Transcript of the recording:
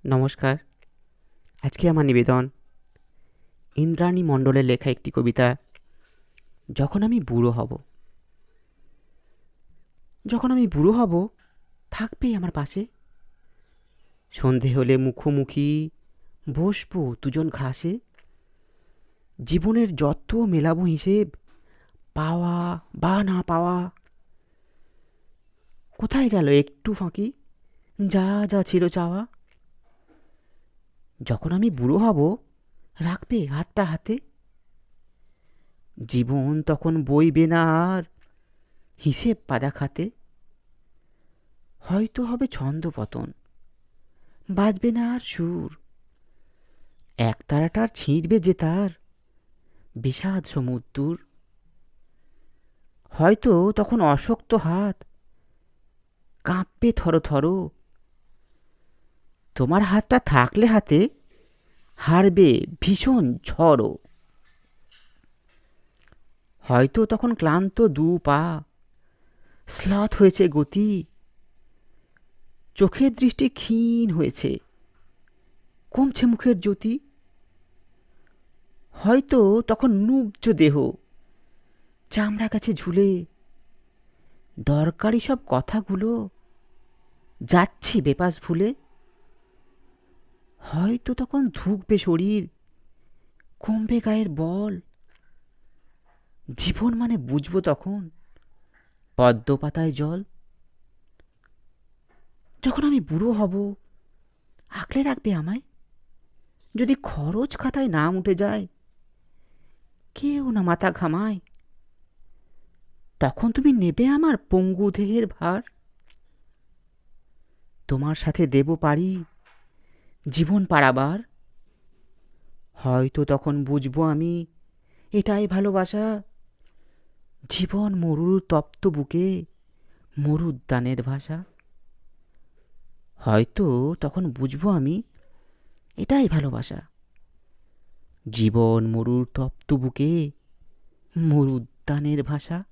নমস্কার। আজকে আমার নিবেদন ইন্দ্রাণী মণ্ডলের লেখা একটি কবিতা। যখন আমি বুড়ো হব। যখন আমি বুড়ো হব, থাকবে আমার পাশে। সন্ধে হলে মুখোমুখি বসবো দুজন ঘাসে। জীবনের যত মেলাবো হিসেব, পাওয়া বা না পাওয়া। কোথায় গেল একটু ফাঁকি, যা যা ছিল চাওয়া। যখন আমি বুড়ো হব, রাখবে হাতটা হাতে। জীবন তখন বইবে না আর হিসেব পাদা খাতে। হয়তো হবে ছন্দপতন, বাজবে না আর সুর। এক তারাটার ছিঁড়বে যে তার বিষাদ সমুদ্দুর। হয়তো তখন অশক্ত হাত কাঁপবে থর থর। তোমার হাতটা থাকলে হাতে হারবে ভীষণ ঝড়ও। হয়তো তখন ক্লান্ত দু পা শ্লথ হয়েছে গতি। চোখের দৃষ্টি ক্ষীণ হয়েছে, কমছে মুখের জ্যোতি। হয়তো তখন নুব্জ দেহ চামড়া গাছে ঝুলে। দরকারি সব কথাগুলো যাচ্ছি বেপাস ভুলে। হয়তো তখন ধুকবে শরীর, কমবে গায়ের বল। জীবন মানে বুঝবো তখন পদ্ম পাতায় জল। যখন আমি বুড়ো হব, আঁকলে রাখবে আমায়। যদি খরচ খাতায় নাম উঠে যায়, কেউ না মাথা ঘামায়। তখন তুমি নেবে আমার পঙ্গু দেহের ভার। তোমার সাথে দেব পারি জীবন পারাবার। হয়তো তখন বুঝবো আমি এটাই ভালোবাসা। জীবন মরুর তপ্ত বুকে মরুদ্যানের ভাষা। হয়তো তখন বুঝবো আমি এটাই ভালোবাসা। জীবন মরুর তপ্ত বুকে মরুদ্যানের ভাষা।